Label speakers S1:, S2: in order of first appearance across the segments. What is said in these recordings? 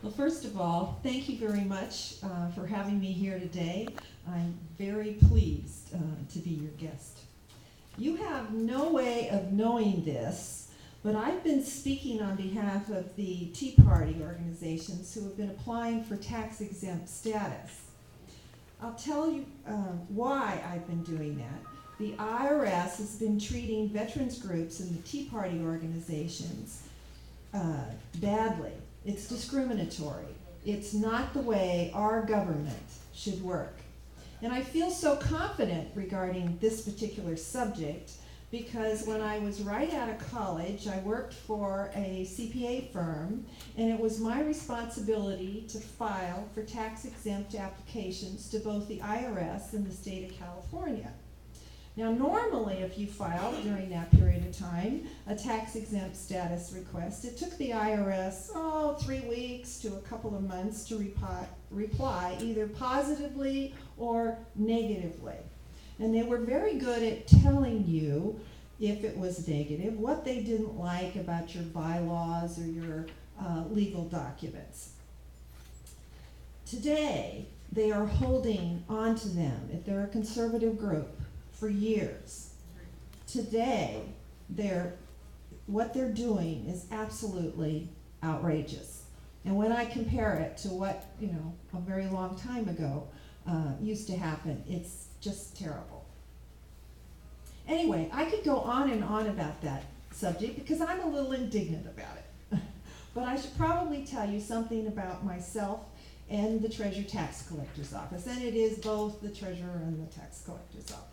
S1: Well, first of all, thank you very much for having me here today. I'm very pleased to be your guest. You have no way of knowing this, but I've been speaking on behalf of the Tea Party organizations who have been applying for tax exempt status. I'll tell you why I've been doing that. The IRS has been treating veterans groups and the Tea Party organizations badly. It's discriminatory. It's not the way our government should work. And I feel so confident regarding this particular subject because when I was right out of college, I worked for a CPA firm, and it was my responsibility to file for tax-exempt applications to both the IRS and the state of California. Now, normally, if you filed during that period of time a tax-exempt status request, it took the IRS, 3 weeks to a couple of months to reply either positively or negatively. And they were very good at telling you, if it was negative, what they didn't like about your bylaws or your legal documents. Today, they are holding on to them if they're a conservative group for years. Today, what they're doing is absolutely outrageous. And when I compare it to what, a very long time ago used to happen, it's just terrible. Anyway, I could go on and on about that subject because I'm a little indignant about it. But I should probably tell you something about myself and the Treasurer Tax Collector's Office. And it is both the Treasurer and the Tax Collector's Office.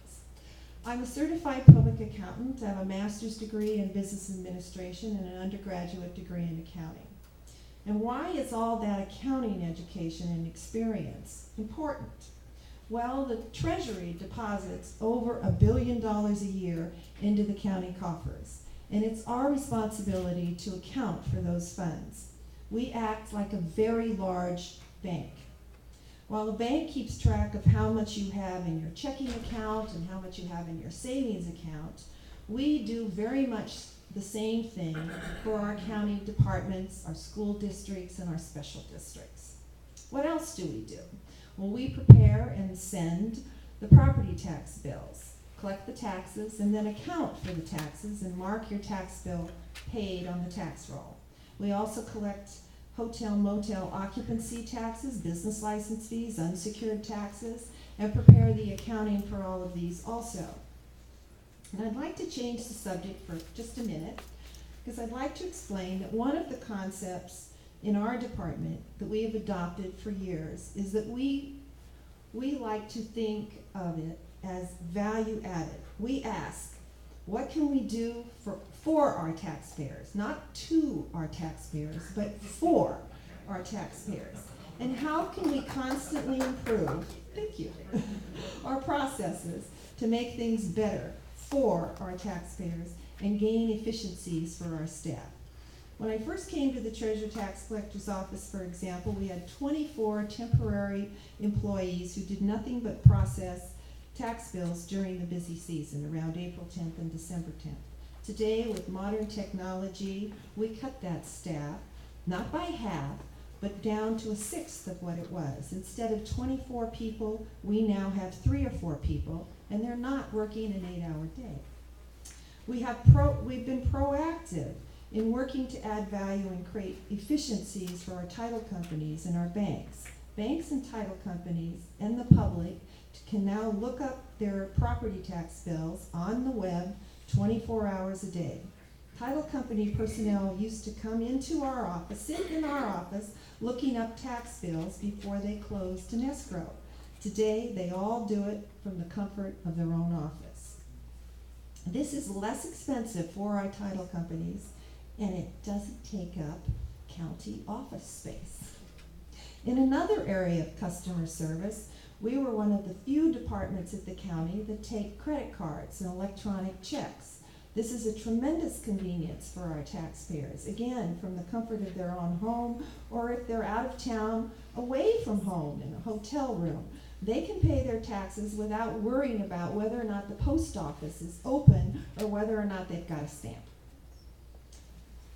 S1: I'm a certified public accountant. I have a master's degree in business administration and an undergraduate degree in accounting. And why is all that accounting education and experience important? Well, the Treasury deposits over $1 billion a year into the county coffers, and it's our responsibility to account for those funds. We act like a very large bank. While the bank keeps track of how much you have in your checking account and how much you have in your savings account, we do very much the same thing for our county departments, our school districts, and our special districts. What else do we do? Well, we prepare and send the property tax bills, collect the taxes, and then account for the taxes and mark your tax bill paid on the tax roll. We also collect hotel, motel occupancy taxes, business license fees, unsecured taxes, and prepare the accounting for all of these also. And I'd like to change the subject for just a minute because I'd like to explain that one of the concepts in our department that we have adopted for years is that we like to think of it as value added. We ask, what can we do for our taxpayers? Not to our taxpayers, but for our taxpayers. And how can we constantly improve, thank you, our processes to make things better for our taxpayers and gain efficiencies for our staff? When I first came to the Treasurer Tax Collector's Office, for example, we had 24 temporary employees who did nothing but process tax bills during the busy season, around April 10th and December 10th. Today, with modern technology, we cut that staff, not by half, but down to a sixth of what it was. Instead of 24 people, we now have 3 or 4 people, and they're not working an 8-hour day. We've been proactive in working to add value and create efficiencies for our title companies and our banks. Banks and title companies and the public can now look up their property tax bills on the web 24 hours a day. Title company personnel used to come into our office, sit in our office, looking up tax bills before they closed an escrow. Today, they all do it from the comfort of their own office. This is less expensive for our title companies, and it doesn't take up county office space. In another area of customer service, we were one of the few departments at the county that take credit cards and electronic checks. This is a tremendous convenience for our taxpayers, again, from the comfort of their own home, or if they're out of town, away from home in a hotel room. They can pay their taxes without worrying about whether or not the post office is open or whether or not they've got a stamp.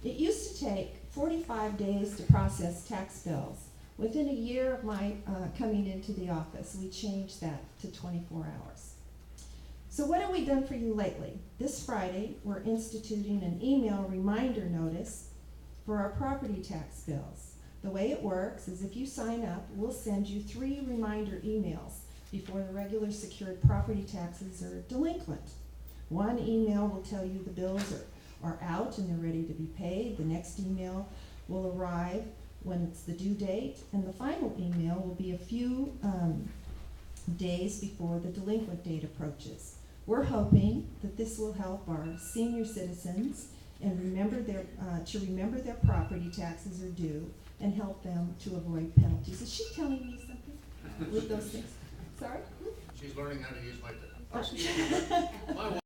S1: It used to take 45 days to process tax bills. Within a year of my coming into the office, we changed that to 24 hours. So what have we done for you lately? This Friday, we're instituting an email reminder notice for our property tax bills. The way it works is if you sign up, we'll send you 3 reminder emails before the regular secured property taxes are delinquent. One email will tell you the bills are out and they're ready to be paid. The next email will arrive when it's the due date, and the final email will be a few days before the delinquent date approaches. We're hoping that this will help our senior citizens and remember their property taxes are due and help them to avoid penalties. Is she telling me something with those things? Sorry?
S2: She's learning how to use my